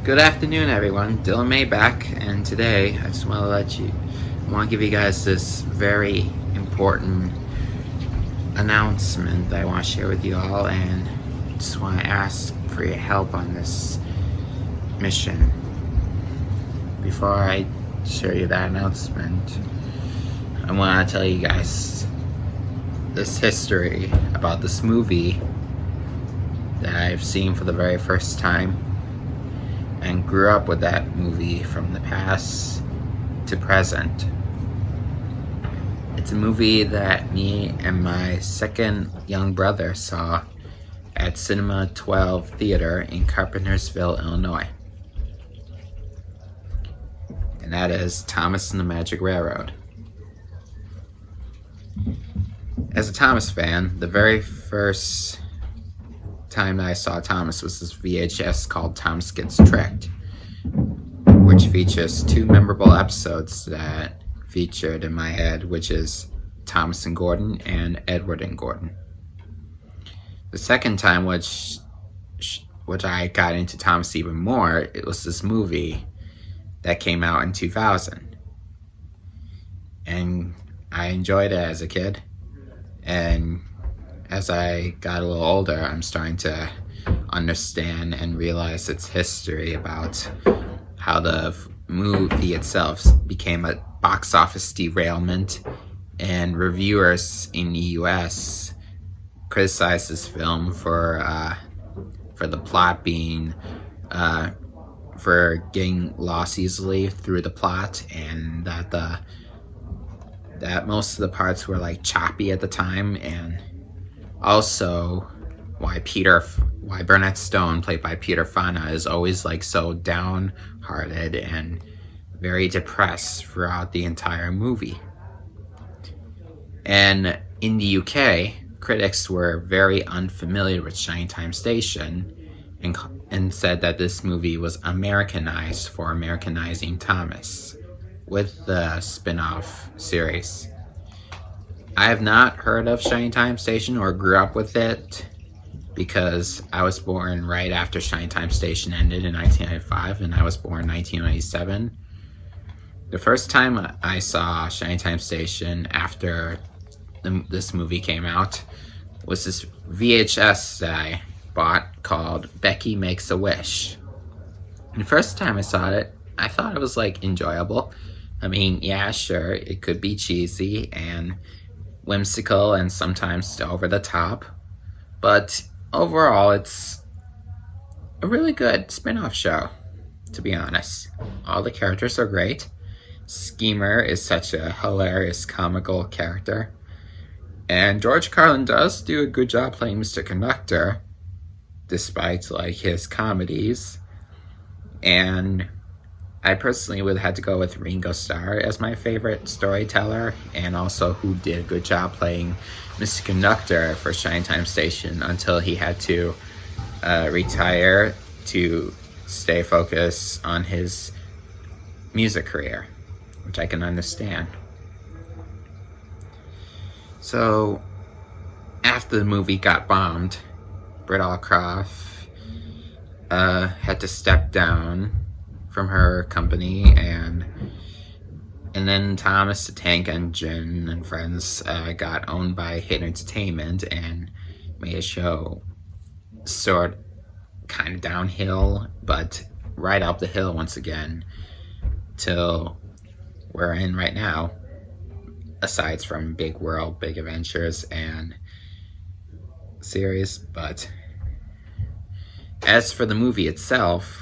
Good afternoon, everyone. Dylan May back, and today I just want to give you guys this very important announcement that I want to share with you all, and just want to ask for your help on this mission. Before I share you that announcement, I want to tell you guys this history about this movie that I've seen for the very first time and grew up with that movie from the past to present. It's a movie that me and my second young brother saw at Cinema 12 Theater in Carpentersville, Illinois. And that is Thomas and the Magic Railroad. As a Thomas fan, the very first time that I saw Thomas was this VHS called Thomas Gets Tricked, which features two memorable episodes that featured in my head, which is Thomas and Gordon and Edward and Gordon. The second time, which I got into Thomas even more, it was this movie that came out in 2000, and I enjoyed it as a kid, and as I got a little older, I'm starting to understand and realize its history about how the movie itself became a box office derailment, and reviewers in the US criticized this film for the plot being for getting lost easily through the plot, and that most of the parts were like choppy at the time, and also why Burnett Stone, played by Peter Fonda, is always like so downhearted and very depressed throughout the entire movie. And in the UK, critics were very unfamiliar with Shining Time Station and said that this movie was Americanized for Americanizing Thomas with the spin-off series. I have not heard of Shining Time Station or grew up with it because I was born right after Shining Time Station ended in 1995, and I was born in 1997. The first time I saw Shining Time Station after this movie came out was this VHS that I bought called Becky Makes a Wish. And the first time I saw it, I thought it was like enjoyable. I mean, yeah, sure, it could be cheesy and whimsical and sometimes over the top, but overall it's a really good spin-off show, to be honest. All the characters are great. Schemer is such a hilarious comical character, and George Carlin does do a good job playing Mr. Conductor despite like his comedies. And I personally would have to go with Ringo Starr as my favorite storyteller, and also who did a good job playing Mr. Conductor for Shining Time Station until he had to retire to stay focused on his music career, which I can understand. So, after the movie got bombed, Britt Allcroft had to step down from her company, and then Thomas the Tank Engine and friends got owned by Hit Entertainment and made a show kind of downhill, but right up the hill once again till we're in right now, aside from Big World, Big Adventures and series. But as for the movie itself,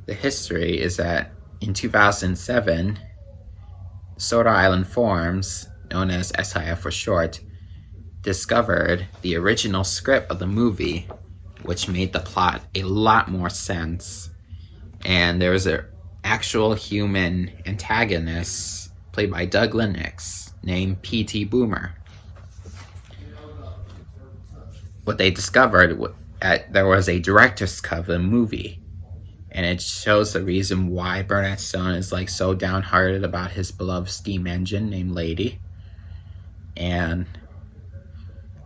the history is that in 2007, Soda Island Forums, known as SIF for short, discovered the original script of the movie, which made the plot a lot more sense. And there was an actual human antagonist played by Doug Lennox named P.T. Boomer. What they discovered, there was a director's cut of the movie, and it shows the reason why Burnett Stone is like so downhearted about his beloved steam engine named Lady. And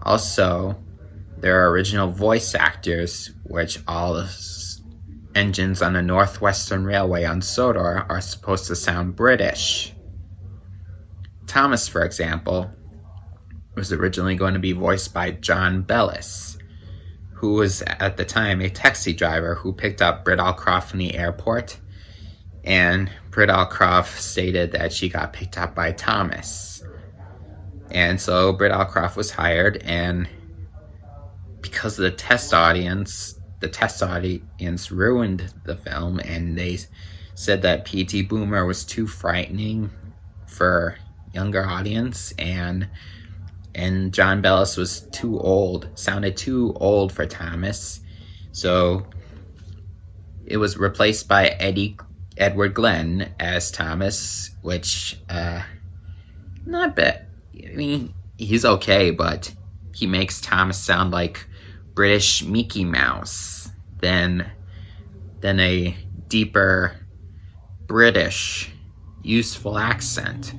also, there are original voice actors, which all engines on the Northwestern Railway on Sodor are supposed to sound British. Thomas, for example, was originally going to be voiced by John Bellis, who was at the time a taxi driver who picked up Britt Allcroft from the airport, and Britt Allcroft stated that she got picked up by Thomas. And so Britt Allcroft was hired, and because of the test audience ruined the film, and they said that P.T. Boomer was too frightening for younger audience, and John Bellis was too old, sounded too old for Thomas. So it was replaced by Edward Glenn as Thomas, which, not bad. I mean, he's okay, but he makes Thomas sound like British Mickey Mouse than a deeper British useful accent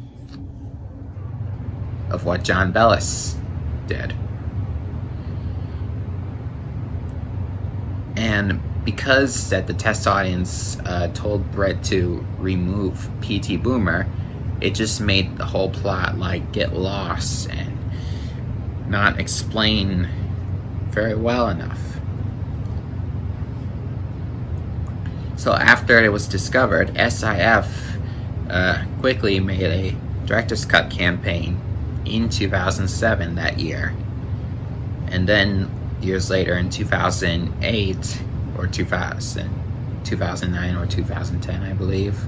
of what John Bellis did. And because that the test audience told Britt to remove P.T. Boomer, it just made the whole plot like get lost and not explain very well enough. So after it was discovered, SIF quickly made a director's cut campaign in 2007 that year. And then years later in 2008 or 2009 or 2010, I believe,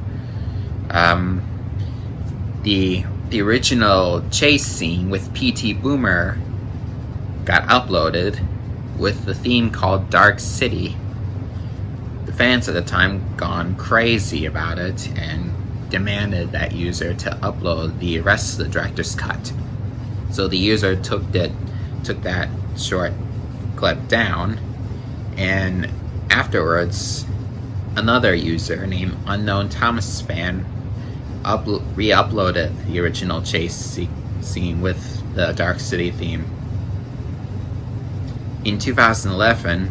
the original chase scene with P.T. Boomer got uploaded with the theme called Dark City. The fans at the time gone crazy about it and demanded that user to upload the rest of the director's cut. So the user took that short clip down, and afterwards another user named Unknown Thomas Fan re-uploaded the original chase scene with the Dark City theme. In 2011,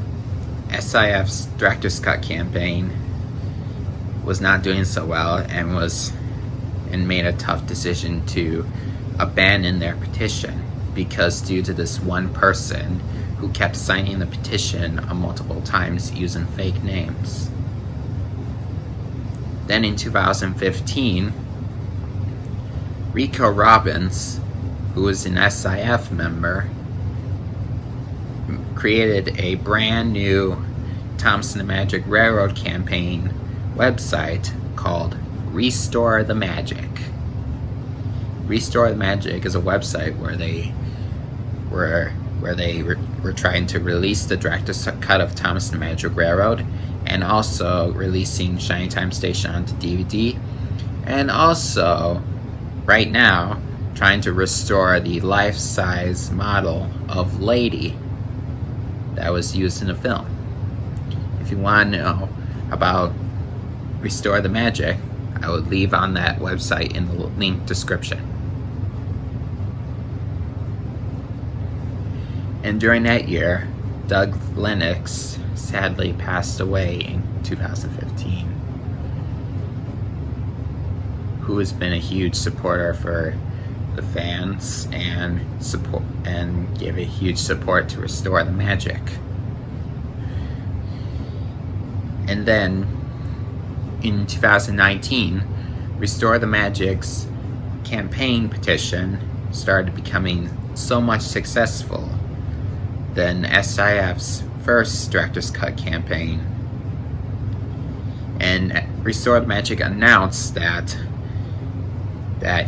SIF's director's cut campaign was not doing so well and made a tough decision to abandon their petition, because due to this one person who kept signing the petition multiple times using fake names. Then in 2015, Rico Robbins, who was an SIF member, created a brand new Thomas and the Magic Railroad campaign website called Restore the Magic. Restore the Magic is a website where they were trying to release the director's cut of Thomas and the Magic Railroad, and also releasing Shining Time Station onto DVD, and also right now trying to restore the life-size model of Lady that was used in the film. If you want to know about Restore the Magic, I would leave on that website in the link description. And during that year, Doug Lennox sadly passed away in 2015, who has been a huge supporter for the fans and gave a huge support to Restore the Magic. And then in 2019, Restore the Magic's campaign petition started becoming so much successful than SIF's first director's cut campaign. And Restore the Magic announced that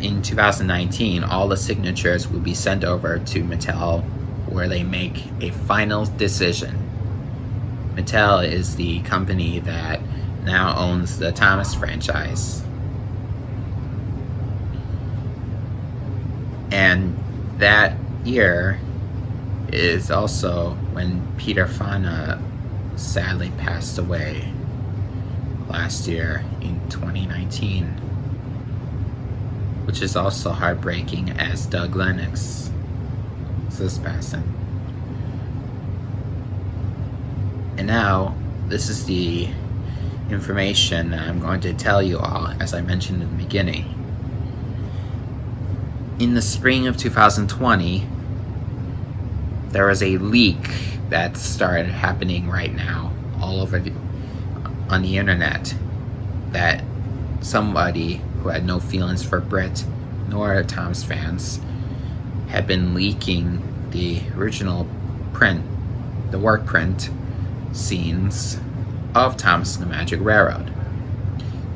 in 2019 all the signatures will be sent over to Mattel, where they make a final decision. Mattel is the company that now owns the Thomas franchise. And that year is also when Peter Fonda sadly passed away last year in 2019, which is also heartbreaking as Doug Lennox is passing. And now this is the information that I'm going to tell you all, as I mentioned in the beginning. In the spring of 2020, there was a leak that started happening right now all over on the internet, that somebody who had no feelings for Britt nor Thomas fans had been leaking the original print, the work print scenes of Thomas and the Magic Railroad.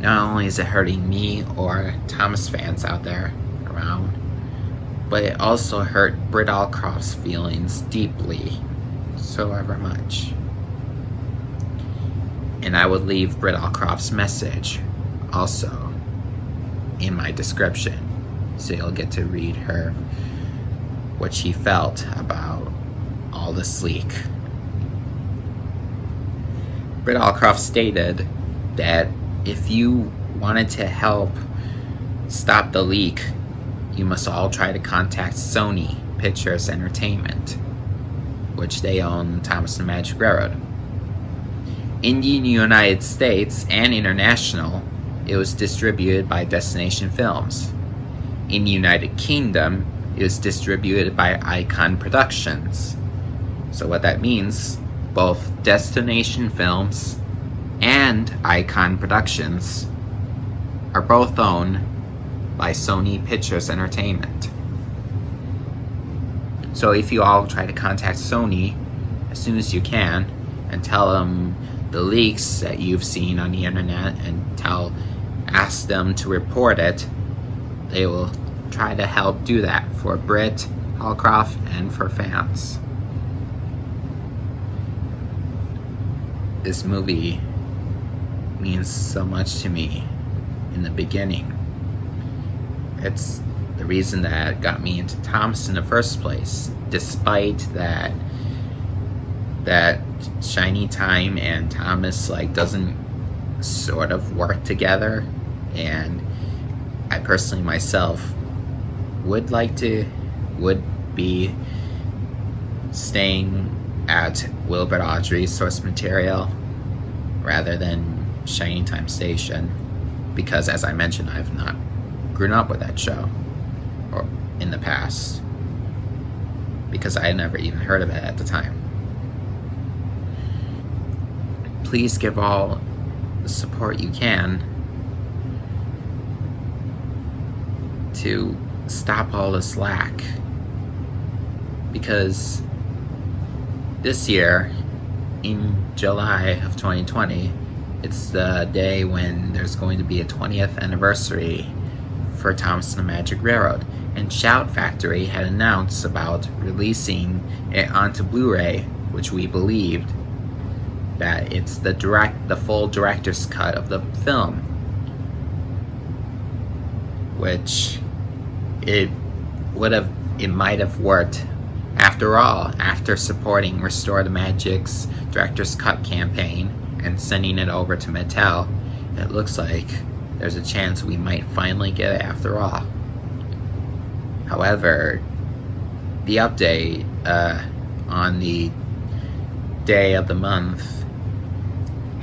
Not only is it hurting me or Thomas fans out there around, but it also hurt Britt Allcroft's feelings deeply, so ever much. And I would leave Britt Allcroft's message also in my description, so you'll get to read her what she felt about all this leak. Britt Allcroft stated that if you wanted to help stop the leak, you must all try to contact Sony Pictures Entertainment, which they own Thomas and the Magic Railroad. In the United States and international, it was distributed by Destination Films. In the United Kingdom, it was distributed by Icon Productions. So what that means, both Destination Films and Icon Productions are both owned by Sony Pictures Entertainment. So if you all try to contact Sony as soon as you can and tell them the leaks that you've seen on the internet and ask them to report it, they will try to help do that for Britt Allcroft and for fans. This movie means so much to me in the beginning. It's the reason that got me into Thomas in the first place, despite that Shiny Time and Thomas doesn't sort of work together, and I personally myself would be staying at Wilbur Audrey's source material rather than Shiny Time Station, because as I mentioned, I've not grown up with that show or in the past, because I had never even heard of it at the time. Please give all the support you can to stop all this lack, because this year in July of 2020, it's the day when there's going to be a 20th anniversary for Thomas and the Magic Railroad, and Shout Factory had announced about releasing it onto Blu-ray, which we believed that it's the full director's cut of the film, which it might have worked after all, after supporting Restore the Magic's director's cut campaign and sending it over to Mattel. It looks like there's a chance we might finally get it after all. However, the update on the day of the month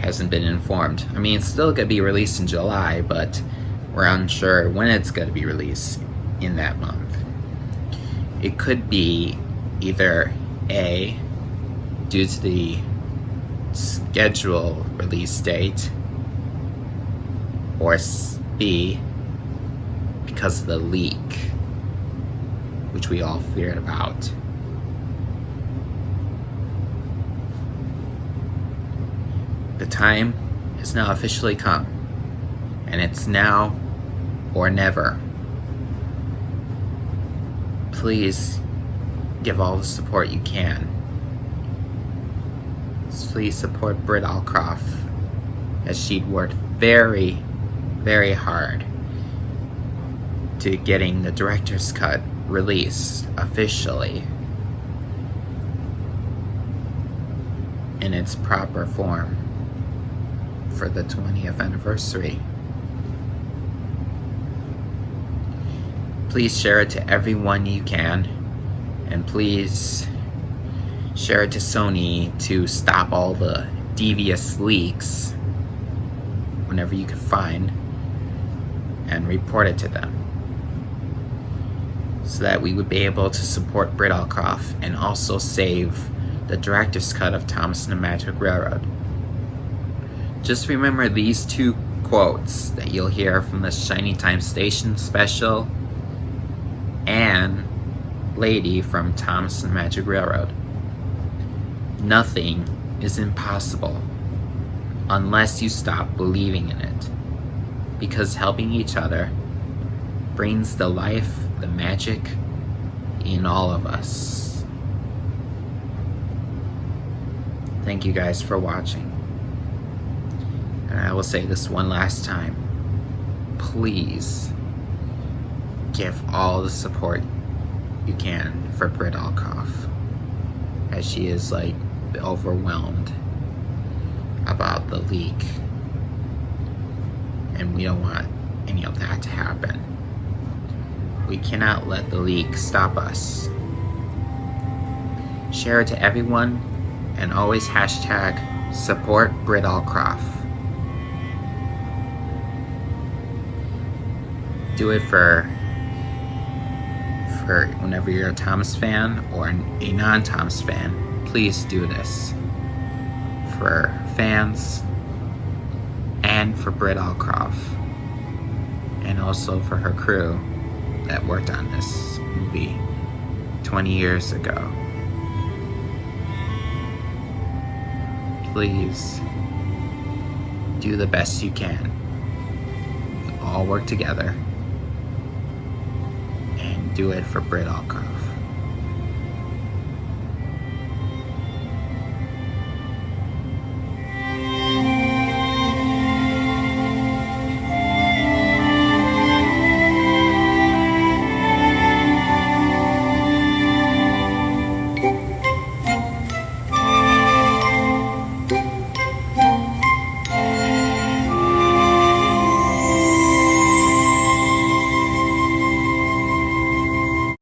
hasn't been informed. I mean, it's still going to be released in July, but we're unsure when it's going to be released in that month. It could be either A, due to the schedule release date, or B, because of the leak, which we all feared about. The time has now officially come, and it's now or never. Please give all the support you can. Please support Britt Allcroft, as she'd worked very, very hard to getting the director's cut released officially in its proper form for the 20th anniversary. Please share it to everyone you can, and please share it to Sony to stop all the devious leaks whenever you can find and report it to them, so that we would be able to support Britt Allcroft and also save the director's cut of Thomas and the Magic Railroad. Just remember these two quotes that you'll hear from the Shining Time Station special and Lady from Thomas and the Magic Railroad. Nothing is impossible unless you stop believing in it, because helping each other brings the life, the magic in all of us. Thank you guys for watching. And I will say this one last time. Please give all the support you can for Britt Allcroft, as she is like overwhelmed about the leak, and we don't want any of that to happen. We cannot let the leak stop us. Share it to everyone, and always hashtag support Britt Allcroft. Do it for whenever you're a Thomas fan or a non-Thomas fan. Please do this for fans and for Britt Allcroft, and also for her crew that worked on this movie 20 years ago. Please do the best you can. All work together and do it for Britt Allcroft.